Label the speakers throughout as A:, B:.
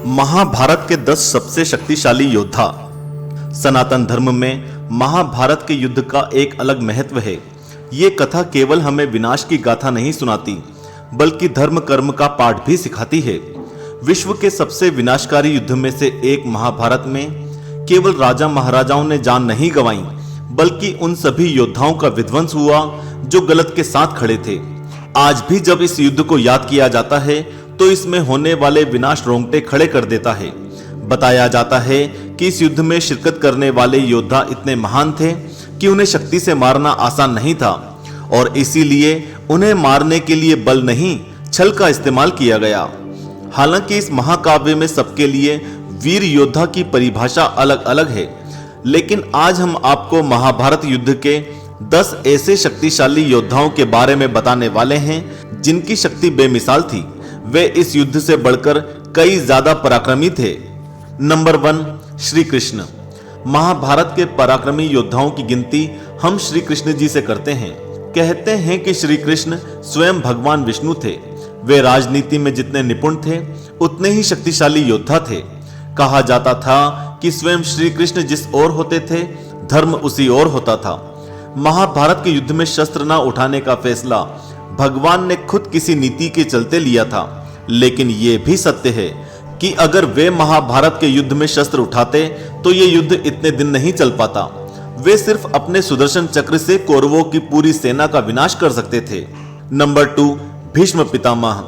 A: महाभारत के 10 सबसे शक्तिशाली योद्धा। सनातन धर्म में महाभारत के युद्ध का एक अलग महत्व है। ये कथा केवल हमें विनाश की गाथा नहीं सुनाती, बल्कि धर्म कर्म का पाठ भी सिखाती है। विश्व के सबसे विनाशकारी युद्ध में से एक महाभारत में केवल राजा महाराजाओं ने जान नहीं गंवाई, बल्कि उन सभी योद्धाओं का विध्वंस हुआ जो गलत के साथ खड़े थे। आज भी जब इस युद्ध को याद किया जाता है तो इसमें होने वाले विनाश रोंगटे खड़े कर देता है। बताया जाता है कि इस युद्ध में शिरकत करने वाले योद्धा इतने महान थे कि उन्हें शक्ति से मारना आसान नहीं था, और इसीलिए उन्हें मारने के लिए बल नहीं, छल का इस्तेमाल किया गया। हालांकि इस महाकाव्य में सबके लिए वीर योद्धा की परिभाषा अलग अलग है, लेकिन आज हम आपको महाभारत युद्ध के 10 ऐसे शक्तिशाली योद्धाओं के बारे में बताने वाले हैं जिनकी शक्ति बेमिसाल थी। वे इस युद्ध से बढ़कर कई ज्यादा पराक्रमी थे। नंबर 1, श्री कृष्ण। महाभारत के पराक्रमी योद्धाओं की गिनती हम श्री कृष्ण जी से करते हैं। कहते हैं कि श्री कृष्ण स्वयं भगवान विष्णु थे। वे राजनीति में जितने निपुण थे उतने ही शक्तिशाली योद्धा थे। कहा जाता था कि स्वयं श्री कृष्ण जिस ओर होते थे, धर्म उसी ओर होता था। महाभारत के युद्ध में शस्त्र न उठाने का फैसला भगवान ने खुद किसी नीति के चलते लिया था, लेकिन यह भी सत्य है कि अगर वे महाभारत के युद्ध में शस्त्र उठाते तो यह युद्ध इतने दिन नहीं चल पाता। वे सिर्फ अपने सुदर्शन चक्र से कौरवों की पूरी सेना का विनाश कर सकते थे। नंबर 2, भीष्म पितामह।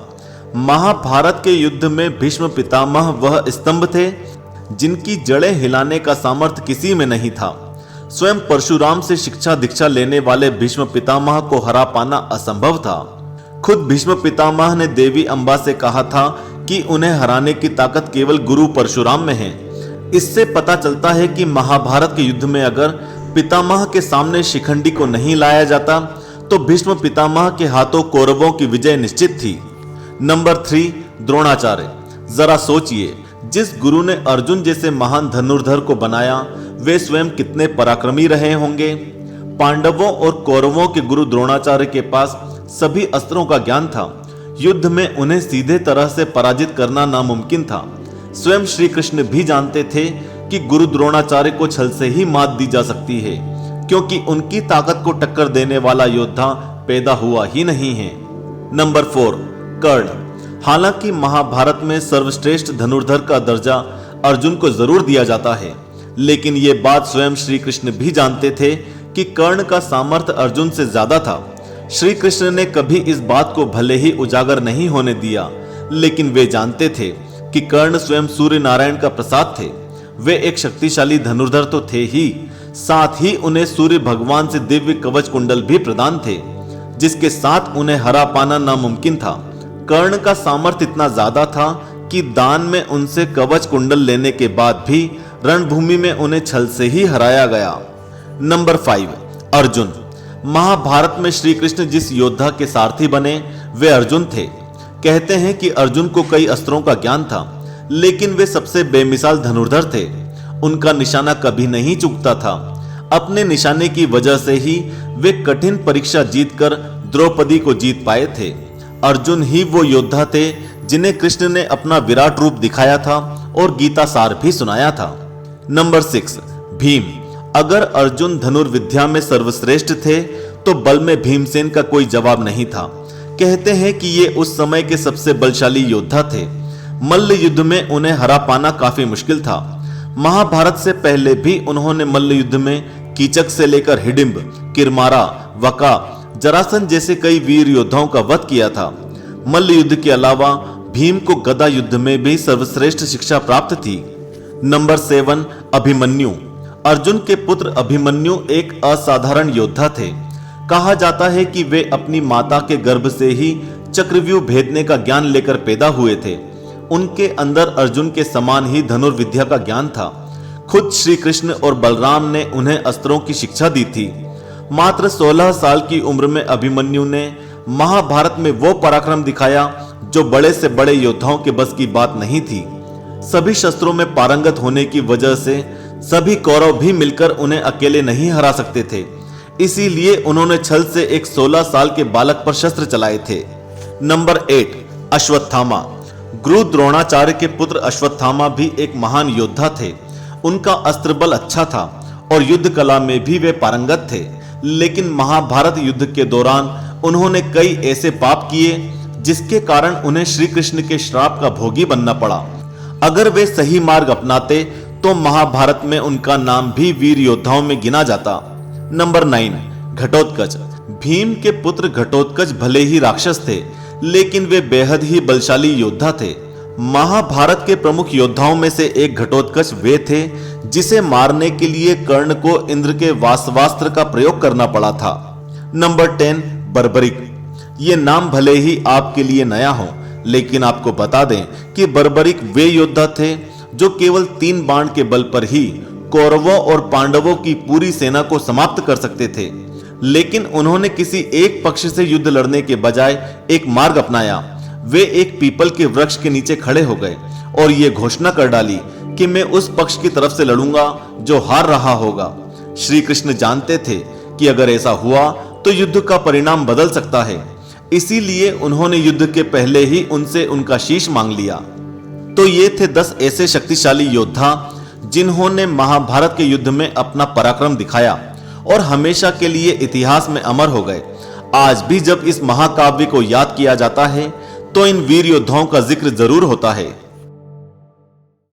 A: महाभारत के युद्ध में भीष्म पितामह वह स्तंभ थे जिनकी जड़ें हिलाने का सामर्थ्य किसी में नहीं था। स्वयं परशुराम से शिक्षा दीक्षा लेने वाले भीष्म पितामह को हरा पाना असंभव था। खुद भीष्म पितामह ने देवी अंबा से कहा था कि उन्हें हराने की ताकत केवल गुरु परशुराम में है। इससे पता चलता है कि महाभारत के युद्ध में अगर पितामह के सामने शिखंडी को नहीं लाया जाता तो भीष्म पितामह के हाथों कौरवों की विजय निश्चित थी। नंबर 3, द्रोणाचार्य। जरा सोचिए, जिस गुरु ने अर्जुन जैसे महान धनुर्धर को बनाया वे स्वयं कितने पराक्रमी रहे होंगे। पांडवों और कौरवों के गुरु द्रोणाचार्य के पास सभी अस्त्रों का ज्ञान था। युद्ध में उन्हें सीधे तरह से पराजित करना नामुमकिन था। स्वयं श्री कृष्ण भी जानते थे कि गुरु द्रोणाचार्य को छल से ही मात दी जा सकती है, क्योंकि उनकी ताकत को टक्कर देने वाला योद्धा पैदा हुआ ही नहीं है। नंबर 4, कर्ण। हालांकि महाभारत में सर्वश्रेष्ठ धनुर्धर का दर्जा अर्जुन को जरूर दिया जाता है, लेकिन यह बात स्वयं श्री कृष्ण भी जानते थे कि कर्ण का सामर्थ्य अर्जुन से ज्यादा था। श्री कृष्ण ने कभी इस बात को भले ही उजागर नहीं होने दिया, लेकिन वे जानते थे कि कर्ण स्वयं सूर्य नारायण का प्रसाद थे। वे एक शक्तिशाली धनुर्धर तो थे ही, साथ ही उन्हें सूर्य भगवान से दिव्य कवच कुंडल भी प्रदान थे, जिसके साथ उन्हें हरा पाना नामुमकिन था। कर्ण का सामर्थ्य इतना ज्यादा था कि दान में उनसे कवच कुंडल लेने के बाद भी रणभूमि में उन्हें छल से ही हराया गया। नंबर 5, अर्जुन। महाभारत में श्री कृष्ण जिस योद्धा के सारथी बने वे अर्जुन थे। कहते हैं कि अर्जुन को कई अस्त्रों का ज्ञान था, लेकिन वे सबसे बेमिसाल धनुर्धर थे। उनका निशाना कभी नहीं चूकता था। अपने निशाने की वजह से ही वे कठिन परीक्षा जीतकर द्रौपदी को जीत पाए थे। अर्जुन ही वो योद्धा थे जिन्हें कृष्ण ने अपना विराट रूप दिखाया था और गीता सार भी सुनाया था। नंबर 6, भीम। अगर अर्जुन धनुर्विद्या में सर्वश्रेष्ठ थे तो बल में भीमसेन का कोई जवाब नहीं था। कहते हैं कि ये उस समय के सबसे बलशाली योद्धा थे। मल्ल युद्ध में उन्हें हरा पाना काफी मुश्किल था। महाभारत से पहले भी उन्होंने मल्ल युद्ध में कीचक से लेकर हिडिंब, किरमारा, वका, जरासन जैसे कई वीर योद्धाओं का वध किया था। मल्ल युद्ध के अलावा भीम को गदा युद्ध में भी सर्वश्रेष्ठ शिक्षा प्राप्त थी। नंबर 7, अभिमन्यु। अर्जुन के पुत्र अभिमन्यु एक असाधारण योद्धा थे। कहा जाता है कि वे अपनी माता के गर्भ से ही चक्रव्यूह भेदने का ज्ञान लेकर पैदा हुए थे। उनके अंदर अर्जुन के समान ही धनुर्विद्या का ज्ञान था। खुद श्री कृष्ण और बलराम ने उन्हें अस्त्रों की शिक्षा दी थी। मात्र 16 साल की उम्र में अभिमन्यु ने महाभारत में वो पराक्रम दिखाया जो बड़े से बड़े योद्धाओं के बस की बात नहीं थी। सभी शस्त्रों में पारंगत होने की वजह से सभी कौरव भी मिलकर उन्हें अकेले नहीं हरा सकते थे। इसीलिए उन्होंने छल से एक 16 साल के बालक पर शस्त्र चलाए थे। नंबर 8, अश्वत्थामा। गुरु द्रोणाचार्य के पुत्र अश्वत्थामा भी एक महान योद्धा थे। उनका अस्त्र बल अच्छा था और युद्ध कला में भी वे पारंगत थे, लेकिन महाभारत युद्ध के दौरान उन्होंने कई ऐसे पाप किए जिसके कारण उन्हें श्री कृष्ण के श्राप का भोगी बनना पड़ा। अगर वे सही मार्ग अपनाते तो महाभारत में उनका नाम भी वीर योद्धाओं में गिना जाता। नंबर 9, घटोत्कच। भीम के पुत्र घटोत्कच भले ही राक्षस थे, लेकिन वे बेहद ही बलशाली योद्धा थे। महाभारत के प्रमुख योद्धाओं में से एक घटोत्कच वे थे जिसे मारने के लिए कर्ण को इंद्र के वासवास्त्र का प्रयोग करना पड़ा था। नंबर 10, बर्बरिक। ये नाम भले ही आपके लिए नया हो, लेकिन आपको बता दें कि बर्बरिक वे योद्धा थे जो केवल 3 बाण के बल पर ही कौरवों और पांडवों की पूरी सेना को समाप्त कर सकते थे। लेकिन उन्होंने किसी एक पक्ष से युद्ध लड़ने के बजाय एक मार्ग अपनाया। वे एक पीपल के वृक्ष के नीचे खड़े हो गए और ये घोषणा कर डाली कि मैं उस पक्ष की तरफ से लड़ूंगा जो हार रहा होगा। श्री कृष्ण जानते थे कि अगर ऐसा हुआ तो युद्ध का परिणाम बदल सकता है, इसीलिए उन्होंने युद्ध के पहले ही उनसे उनका शीश मांग लिया। तो ये थे 10 ऐसे शक्तिशाली योद्धा जिन्होंने महाभारत के युद्ध में अपना पराक्रम दिखाया और हमेशा के लिए इतिहास में अमर हो गए। आज भी जब इस महाकाव्य को याद किया जाता है तो इन वीर योद्धाओं का जिक्र जरूर होता है।